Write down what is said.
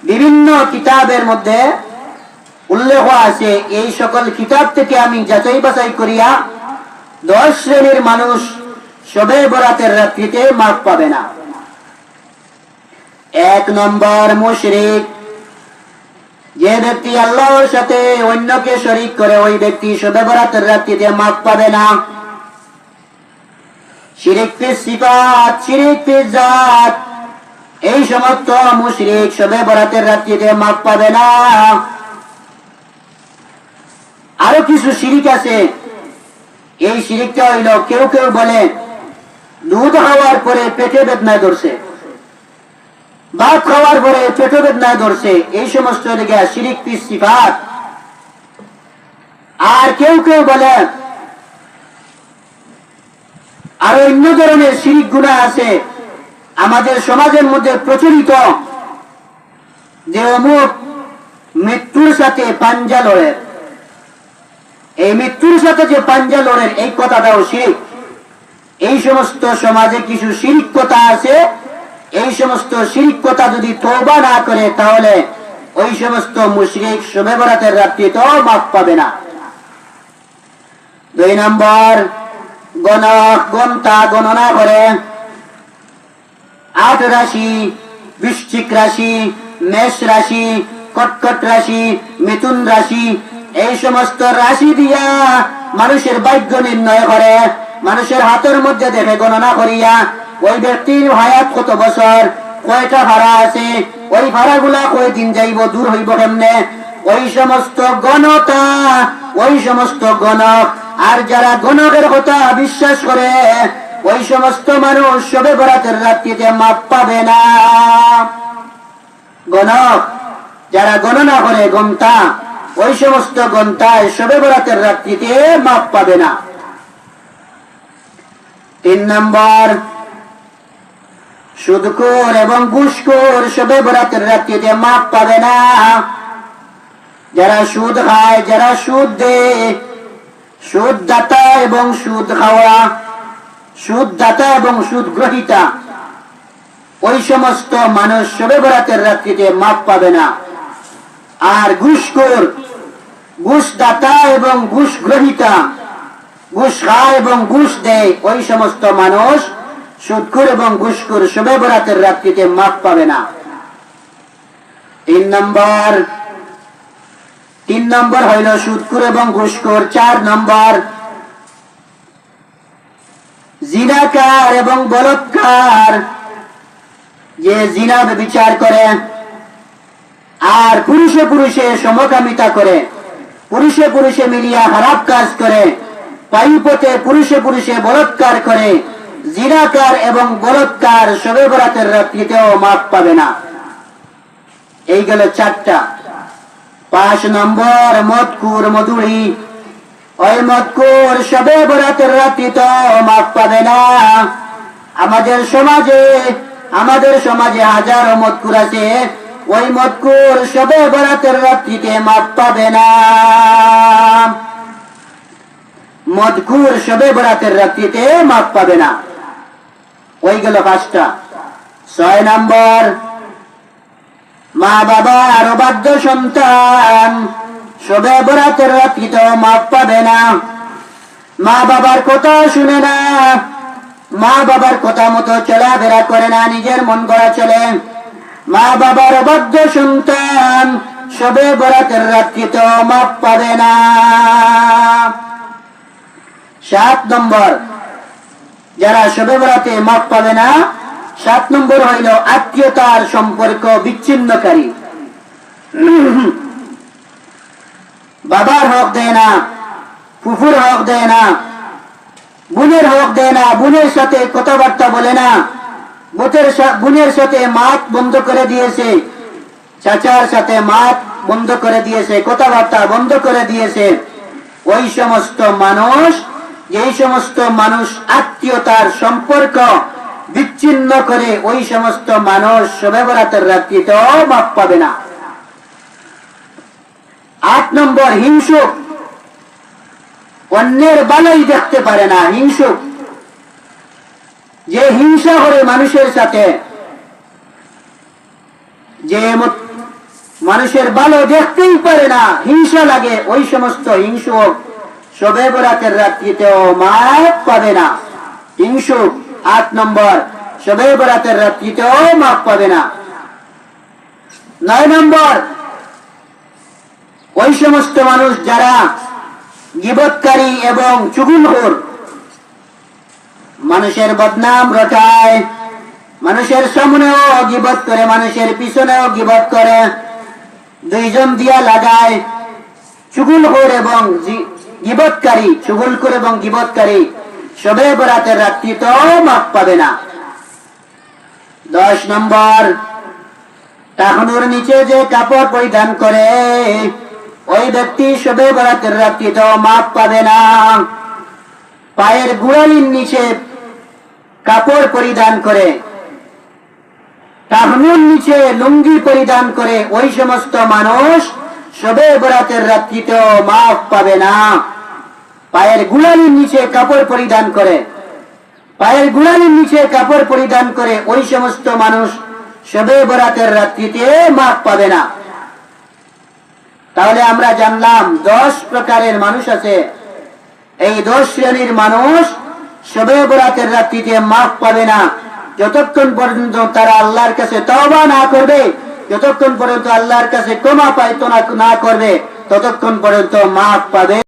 বিভিন্ন কিতাবের মধ্যে উল্লেখ আছে, এই সকল কিতাব থেকে আমি যাচাই বাছাই করিয়া 10 শ্রেণীর মানুষ শবে বরাতের রাত্রিতে মাফ পাবে না। 1 নম্বর মুশরিক, যে ব্যক্তি আল্লাহর সাথে অন্যকে শরীক করে ওই ব্যক্তি শবে বরাতের রাত্রিতে মাফ পাবে না। শিরিক ফিস সিফাত, শিরিক ফিস জাত, এই সমস্ত মুশরিক শবে বরাতের রাত্রিতে মাফ পাবে না। আরো কিছু শিরিক আছে, এই শিরিকটা হইল কেউ কেউ বলে দুধ খাওয়ার পরে পেটে বেদনা ধরছে, ভাত খাওয়ার পরে পেটে বেদনা ধরছে, এই সমস্ত দিকে শিরিক ফিস সিফাত। আর কেউ কেউ বলে আরো অন্য ধরনের শিরিক গুনাহ আছে আমাদের সমাজের মধ্যে প্রচলিত, যে অমুক মৃত্যুর সাথে পাঞ্জা লড়ে, এই মৃত্যুর সাথে যে পাঞ্জা লড়েন এই কথাটাও শিরিক। এই সমস্ত সমাজে কিছু শিরিক কথা আছে, এই সমস্ত শিরিক কথা যদি তওবা না করে তাহলে ওই সমস্ত মুশরিক শবে বরাতের রাত্রিতেও মাফ পাবে না। 2 নম্বর গণনা করে 8 রাশি, বৃশ্চিক রাশি, মেষ রাশি, কর্কট রাশি, মিথুন রাশি, এই সমস্ত রাশি দিয়া মানুষের ভাগ্য নির্ণয় করে, মানুষের হাতের মধ্যে দেখে গণনা করিয়া ওই ব্যক্তির হায়াত কত বছর, কয়টা ভাড়া আছে, ওই ভাড়াগুলা কয়দিন যাইব, দূর হইব কেমনে, ওই সমস্ত গণতা, ওই সমস্ত গণক। আর যারা গণকের কথা বিশ্বাস করে ওই সমস্ত মানুষ শবে বরাতের রাত্রিতে মাপ পাবে না। গণক যারা গণনা করে, গন্তা, ওই সমস্ত গন্তায় শবে বরাতের রাত্রিতে মাপ পাবে না। 3 নম্বর সুদখোর এবং ঘুষখোর শবে বরাতের রাত্রিতে মাপ পাবে না। যারা সুদ খায়, যারা সুদ দেয়, সুদ দাতা এবং সুদ খাওয়া, সুদ দাতা এবং সুদ গ্রহীতা, ওই সমস্ত মানুষ শবে বরাতের রাত্রিতে মাপ পাবে না। আর ঘুষখোর, ঘুষ দাতা এবং ঘুষ গ্রহীতা, ঘুষ খায় এবং ঘুষ দেয়, ওই সমস্ত মানুষ সুদখোর এবং ঘুষখোর শবে বরাতের রাত্রিতে মাপ পাবে না। 3 নম্বর হইল সুদখোর এবং ঘুষখোর। 4 নম্বর জিনাকার এবং বলৎকার, যে জিনা বিচার করে আর পুরুষে পুরুষে সমকামিতা করে, পুরুষে পুরুষে মিলিয়া খারাপ কাজ করে, পাইপথে পুরুষে পুরুষে বলৎকার করে, জিনাকার এবং বলৎকার শবে বরাতের রাত্রিতেও মাপ পাবে না। এই গেল 4টা। 5 নম্বর মদখোর, মধুরি, ওই মদখোর শবে বরাতের রাত্রিতেও মাপ পাবে না। আমাদের সমাজে হাজারো মদখোর আছে, ওই মদখোর শবে বরাতের রাত্রিতে মাপ পাবে না। মদখোর শবে বরাতের রাত্রিতে মাপ পাবে না। ওই গেল 5টা। 6 নম্বর মা বাবা আর অবাধ্য সন্তান শবে বরাতের রাত্রিতেও মাপ পাবে না। মা বাবার কথা শুনে না, মা বাবার কথা মতো চলাফেরা করে না, নিজের মন গড়া চলে, মা বাবার অবাধ্য সন্তান শবে বরাতের রাত্রিতেও মাপ পাবে না। 7 নম্বর যারা শবে বরাতে মাপ পাবে না, 7 নম্বর হইল আত্মীয়তার সম্পর্ক বিচ্ছিন্নকারী। বাবার হক দেয় না, ফুফুর হক দেয় না, বোনের হক দেয় না, বোনের সাথে কথাবার্তা বলে না, বোনের সাথে মাত বন্ধ করে দিয়েছে, চাচার সাথে মাত বন্ধ করে দিয়েছে, কথাবার্তা বন্ধ করে দিয়েছে। ওই সমস্ত মানুষ, যেই সমস্ত মানুষ আত্মীয়তার সম্পর্ক বিচ্ছিন্ন করে, ওই সমস্ত মানুষ শবে বরাতের রাত্রিতেও মাপ পাবে না। 8 নম্বর হিংসুক, অন্যের ভালোই দেখতে পারে না, হিংসুক, যে হিংসা করে মানুষের সাথে, মানুষের ভালো দেখতেই পারে না, হিংসা লাগে, ওই সমস্ত হিংসুক শবে বরাতের রাত্রিতেও মাফ পাবে না। হিংসুক 8 নম্বর, শবে বরাতের রাত্রিতেও মাফ পাবে না। 9 নম্বর, ওই সমস্ত মানুষ যারা গীবতকারী এবং চুগলখোর, মানুষের বদনাম রটায়, মানুষের সামনেও গীবত করে, মানুষের পিছনেও গীবত করে, দুইজন দিয়া লাগায়, চুগলখোর এবং গীবতকারী, চুগলখোর এবং গীবতকারী শবে বরাতের রাত্রিতেও মাফ পাবে না। 10 নম্বর, টাকনুর নিচে যে কাপড় পরিধান করে ওই ব্যক্তি শবে বরাতের রাত্রিতেও মাফ পাবে না। পায়ের গোড়ালির নিচে কাপড় পরিধান করে, টাকনুর নিচে লুঙ্গি পরিধান করে ওই সমস্ত মানুষ শবে বরাতের রাত্রিতেও মাফ পাবে না। পায়ের গোড়ালির নিচে কাপড় পরিধান করে, পায়ের গোড়ালির নিচে কাপড় পরিধান করে ওই সমস্ত মানুষ শবে বরাতের রাত্রিতে মাফ পাবে না। তাহলে আমরা জানলাম 10 প্রকারের মানুষ আছে। এই 10 শ্রেণীর মানুষ শবে বরাতের রাত্রিতে মাফ পাবে না যতক্ষণ পর্যন্ত তারা আল্লাহর কাছে তওবা না করবে, যতক্ষণ পর্যন্ত আল্লাহর কাছে ক্ষমা প্রার্থনা না করবে, ততক্ষণ পর্যন্ত মাফ পাবে